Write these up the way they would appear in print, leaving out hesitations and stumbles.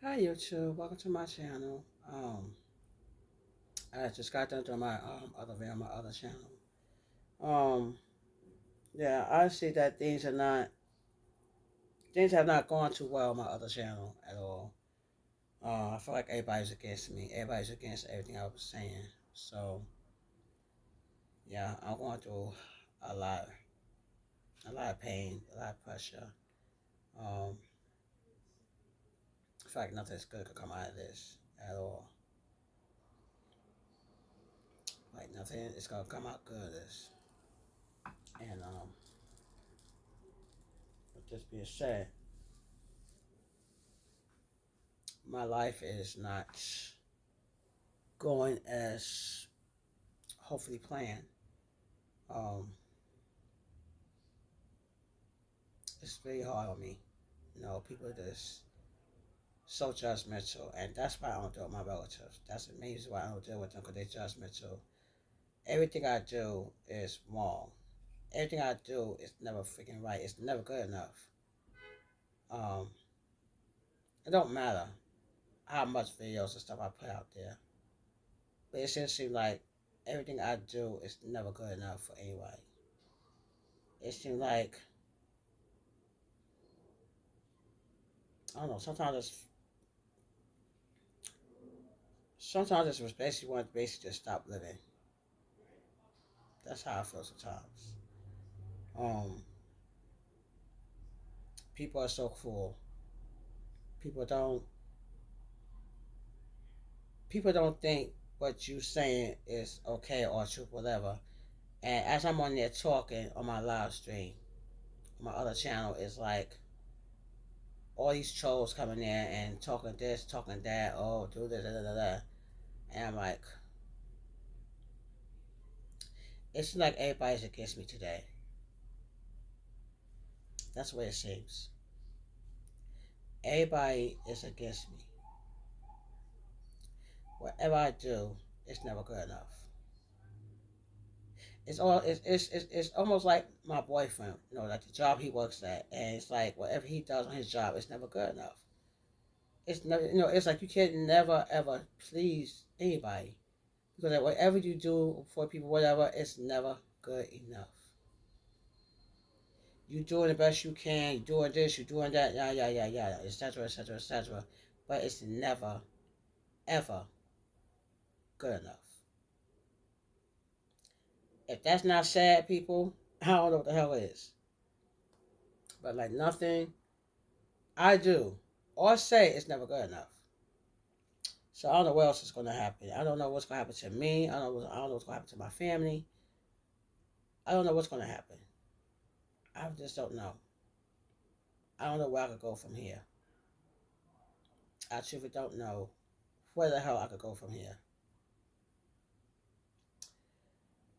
Hi YouTube, welcome to my channel. I just got done doing my other video on my other channel. Um, yeah, I see that things have not gone too well on my other channel at all. I feel like everybody's against me. Everybody's against everything I was saying. So yeah, I'm going through a lot, a lot of pain, a lot of pressure. Um, I feel like nothing's good could come out of this at all. Like nothing is gonna come out good of this. And with this being said, my life is not going as hopefully planned. Um, it's really hard on me. People are just so judgmental, and that's why I don't deal with my relatives. That's the main reason why I don't deal with them because they're judgmental. Everything I do is wrong. Everything I do is never freaking right. It's never good enough. Um, it don't matter how much videos and stuff I put out there, but it just seems like everything I do is never good enough for anybody. It seems like I don't know. Sometimes I just basically want to basically just stop living. That's how I feel sometimes. Um, People are so cruel. People don't people don't think what you saying is okay or true, whatever. And as I'm on there talking on my live stream, on my other channel, it's like all these trolls coming in and talking this, talking that, oh, do this, da da da da. And I'm like, it's like everybody's against me today. That's the way it seems. Everybody is against me. Whatever I do, it's never good enough. It's almost like my boyfriend, like the job he works at, and it's like whatever he does on his job, it's never good enough. It's never, it's like you can never ever please anybody because like whatever you do for people, whatever, it's never good enough. You doing the best you can, you doing this, you doing that, yeah, yeah, yeah, yeah, etc., etc., etc. But it's never ever good enough. If that's not sad, people, I don't know what the hell is. But like nothing I do or say is never good enough. So I don't know what else is going to happen. I don't know what's going to happen to me. I don't know what's going to happen to my family. I don't know what's going to happen. I just don't know. I don't know where I could go from here. I truly don't know where the hell I could go from here.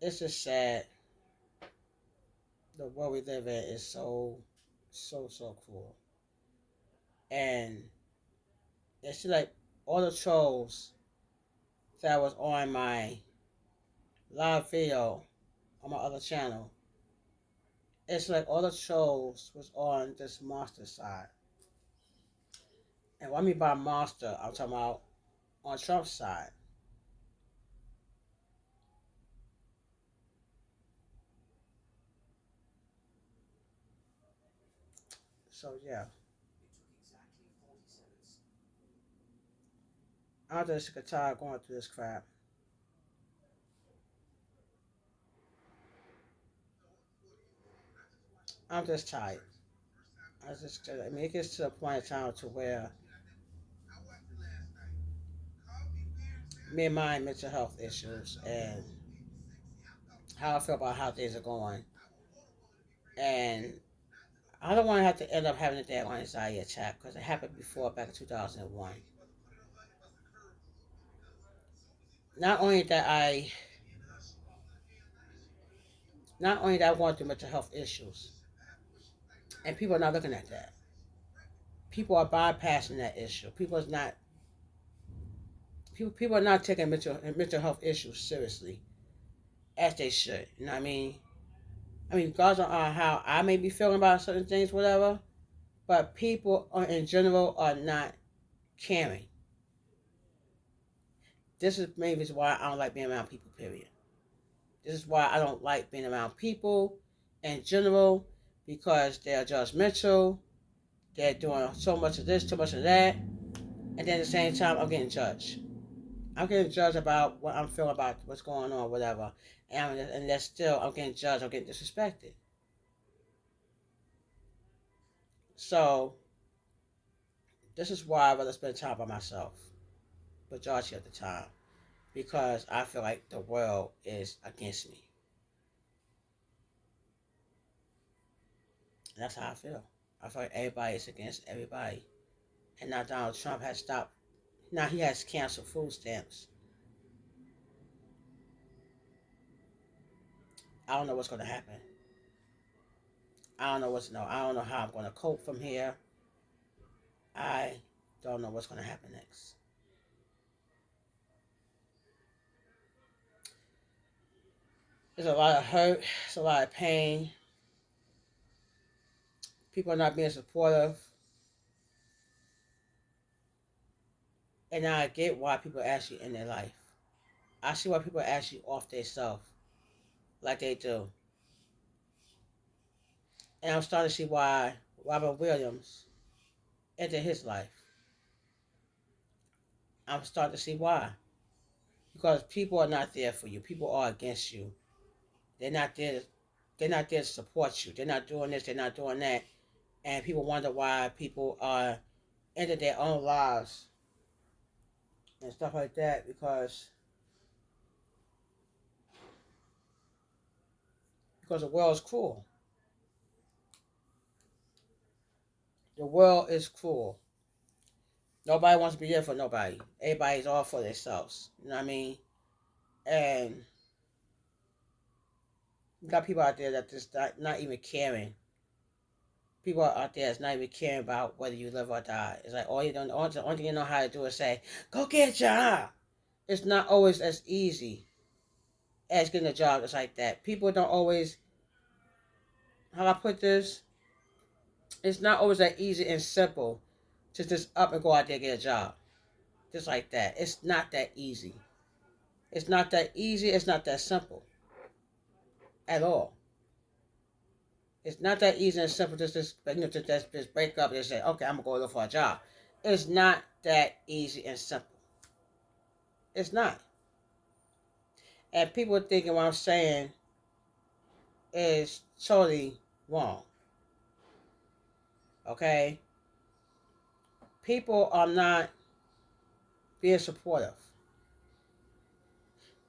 It's just sad. The world we live in is so cruel. And it's like all the trolls that was on my live video on my other channel. It's like all the trolls was on this monster side. And what I mean by monster, I'm talking about on Trump's side. So yeah, I'm just tired of going through this crap. I'm just tired. I mean, it gets to a point in time to where me and my mental health issues and how I feel about how things are going, and I don't want to have to end up having a damn anxiety attack because it happened before back in 2001. Not only that I, not only that I went through mental health issues, and people are not looking at that. People are bypassing that issue. People are not taking mental health issues seriously as they should. You know what I mean? I mean, regardless on how I may be feeling about certain things, whatever. But people in general are not caring. This is maybe why I don't like being around people, period. This is why I don't like being around people in general, because they're judgmental, they're doing so much of this, too much of that, and then at the same time, I'm getting judged. I'm getting judged about what I'm feeling about what's going on, whatever. And that's still, I'm getting judged, I'm getting disrespected. So, this is why I'd rather spend time by myself, majority of the time, because I feel like the world is against me. And that's how I feel. I feel like everybody is against everybody. And now Donald Trump has stopped. Now he has canceled food stamps. I don't know what's going to happen. I don't know I don't know how I'm going to cope from here. I don't know what's going to happen next. There's a lot of hurt. There's a lot of pain. People are not being supportive. And now I get why people are actually in their life. I see why people are actually off their self like they do. And I'm starting to see why Robert Williams ended his life. I'm starting to see why. Because people are not there for you. People are against you. They're not there. They're not there to support you. They're not doing this. They're not doing that. And people wonder why people are ending their own lives and stuff like that, because the world is cruel. The world is cruel. Nobody wants to be there for nobody. Everybody's all for themselves. You know what I mean? And you got people out there that just not even caring. People out there that's not even caring about whether you live or die. It's like all the only thing you know how to do is say, "Go get a job." It's not always as easy as getting a job. It's like that. People don't always. How I put this? It's not always that easy and simple to just up and go out there and get a job. Just like that. It's not that easy. It's not that easy. It's not that simple at all. It's not that easy and simple to just break up and say, okay, I'm gonna go look for a job. It's not that easy and simple. It's not. And people thinking what I'm saying is totally wrong. Okay? People are not being supportive.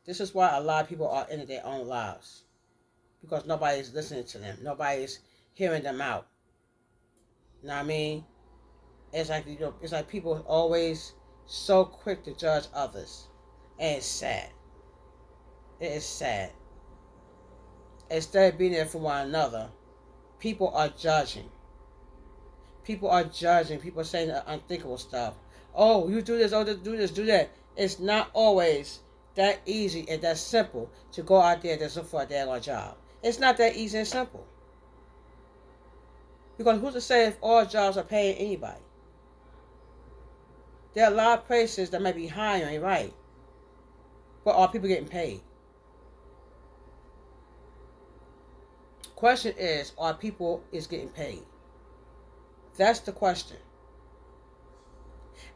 This is why a lot of people are in their own lives. Because nobody's listening to them. Nobody's hearing them out. You know what I mean? It's like people are always so quick to judge others. And it's sad. It is sad. Instead of being there for one another, people are judging. People are judging. People are saying unthinkable stuff. Oh, you do this, do this, do that. It's not always that easy and that simple to go out there and just look for a daggone job. It's not that easy and simple. Because who's to say if all jobs are paying anybody? There are a lot of places that might be hiring, right? But are people getting paid? Question is, are people getting paid? That's the question.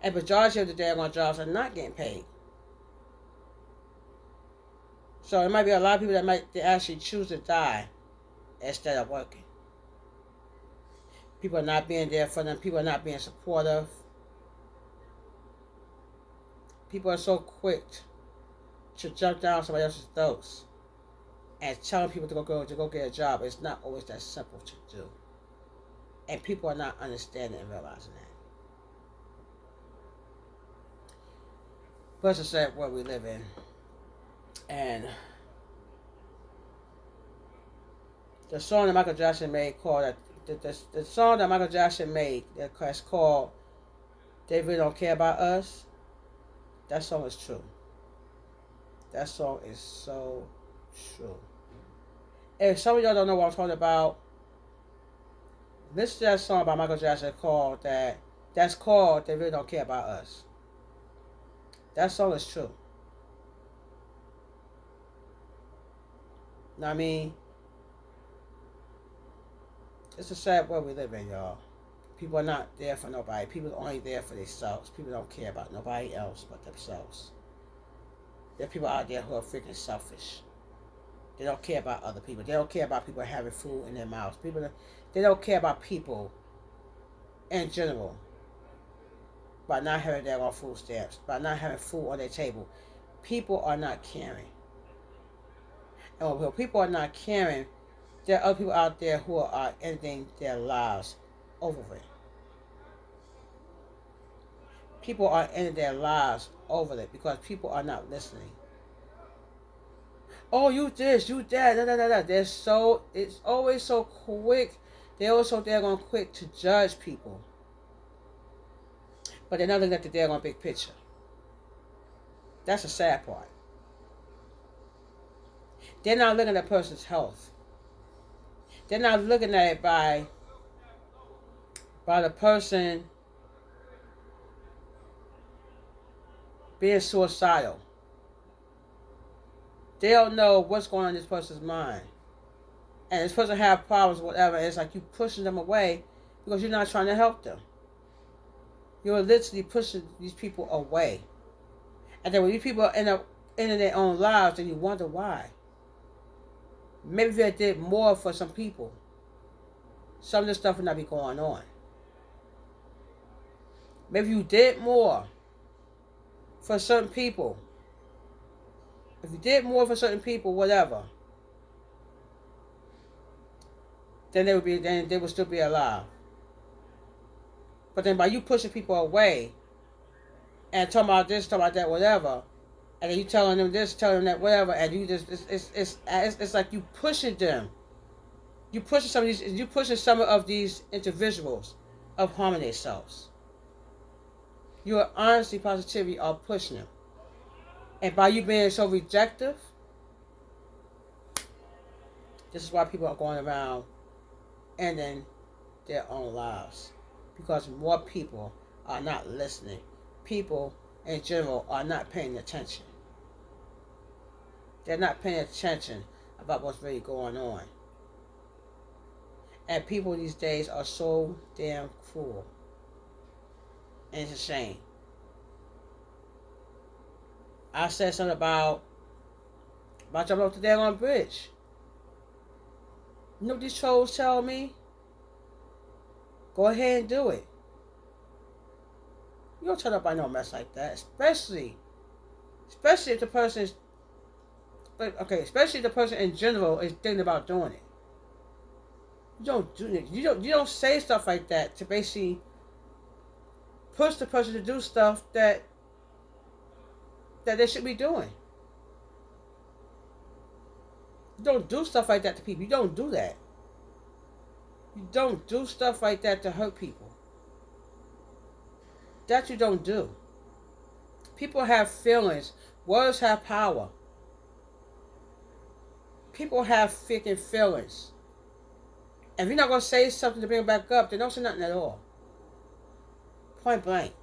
And majority of the daggone jobs are not getting paid. So it might be a lot of people that might actually choose to die instead of working. People are not being there for them. People are not being supportive. People are so quick to jump down somebody else's throats and telling people to go get a job. It's not always that simple to do. And people are not understanding and realizing that. But it's a sad world we live in. And the song that Michael Jackson made called the song that Michael Jackson made that's called "They Really Don't Care About Us." That song is true. That song is so true. If some of y'all don't know what I'm talking about, listen to that song by Michael Jackson called that that's called, they really don't care about us. That's all is true. Now, I mean, it's a sad world we live in, y'all. People are not there for nobody. People are only there for themselves. People don't care about nobody else but themselves. There are people out there who are freaking selfish. They don't care about other people. They don't care about people having food in their mouths. They don't care about people in general. By not having their own food stamps. By not having food on their table. People are not caring. And when people are not caring, there are other people out there who are ending their lives over it. People are ending their lives over it because people are not listening. Oh, you this, you that, da da da da. It's always so quick. They're going quick to judge people. But they're not looking at the daggone big picture. That's the sad part. They're not looking at a person's health. They're not looking at it by the person being suicidal. They don't know what's going on in this person's mind. And this person have problems, whatever. And it's like you pushing them away because you're not trying to help them. You're literally pushing these people away. And then when these people end up ending their own lives, then you wonder why. Maybe if they did more for some people, some of this stuff would not be going on. Maybe you did more for certain people. If you did more for certain people, whatever, then they would still be alive. But then by you pushing people away and talking about this, talking about that, whatever, and then you telling them this, telling them that, whatever, and you just it's like you pushing them. You pushing some of these individuals of harming themselves. You are honestly, positively are pushing them. And by you being so rejective, this is why people are going around ending their own lives. Because more people are not listening. People in general are not paying attention. They're not paying attention about what's really going on. And people these days are so damn cruel. And it's a shame. I said something about jumping off the daggone bridge. You know what these trolls tell me? Go ahead and do it. You don't turn up by no mess like that. Especially if the person is especially if the person in general is thinking about doing it. You don't do it. You don't say stuff like that to basically push the person to do stuff that they should be doing. You don't do stuff like that to people. You don't do that. You don't do stuff like that to hurt people. That you don't do. People have feelings. Words have power. People have freaking feelings. And if you're not going to say something to bring it back up, then don't say nothing at all. Point blank.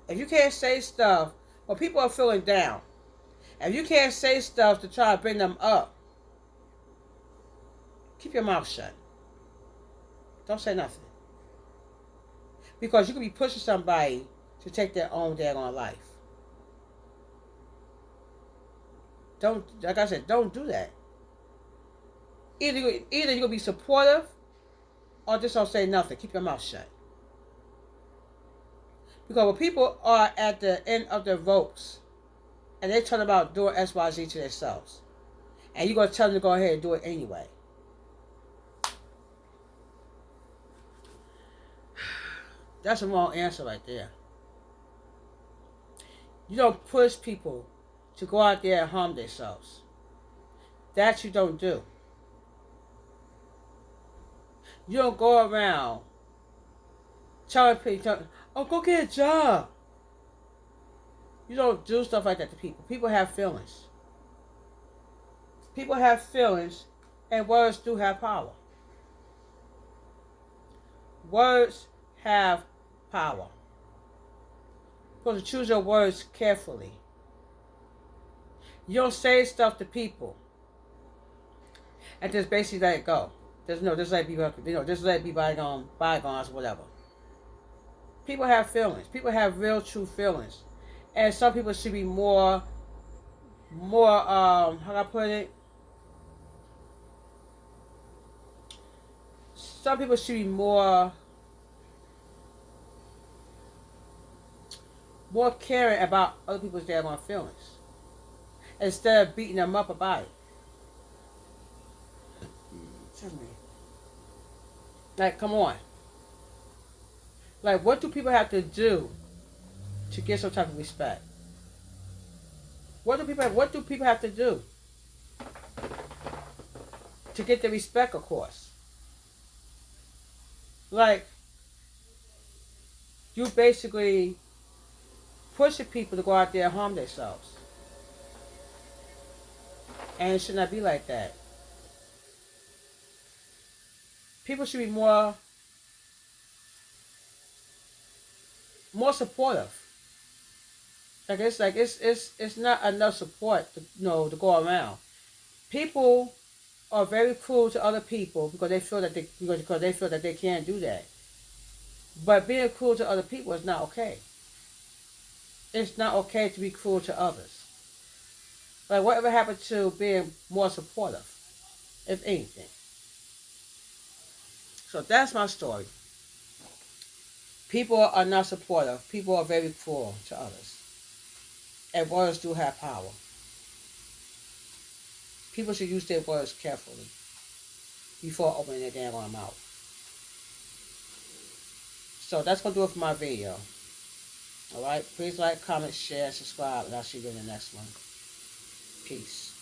If you can't say stuff when people are feeling down, if you can't say stuff to try to bring them up, keep your mouth shut. Don't say nothing. Because you could be pushing somebody to take their own daggone life. Like I said, don't do that. Either you're going to be supportive or just don't say nothing. Keep your mouth shut. Because when people are at the end of their ropes and they turn about doing XYZ to themselves, and you're going to tell them to go ahead and do it anyway. That's the wrong answer right there. You don't push people to go out there and harm themselves. That you don't do. You don't go around telling people, oh, go get a job. You don't do stuff like that to people. People have feelings. People have feelings, and words do have power. Words have power. You're supposed to choose your words carefully. You don't say stuff to people and just basically let it go. Just let people, just let it be bygones, whatever. People have feelings. People have real, true feelings, and some people should be more, how can I put it? Some people should be more caring about other people's damn feelings instead of beating them up about it. Like, come on. Like, what do people have to do to get some type of respect? What do people have to do to get the respect, of course? Like, you basically pushing people to go out there and harm themselves. And it should not be like that. People should be more supportive. It's not enough support to go around. People are very cruel to other people because they feel that they can't do that. But being cruel to other people is not okay. It's not okay to be cruel to others. Like, whatever happened to being more supportive, if anything? So that's my story. People are not supportive. People are very cruel to others. And words do have power. People should use their words carefully before opening their damn mouth. So that's going to do it for my video. Alright? Please like, comment, share, subscribe, and I'll see you in the next one. Peace.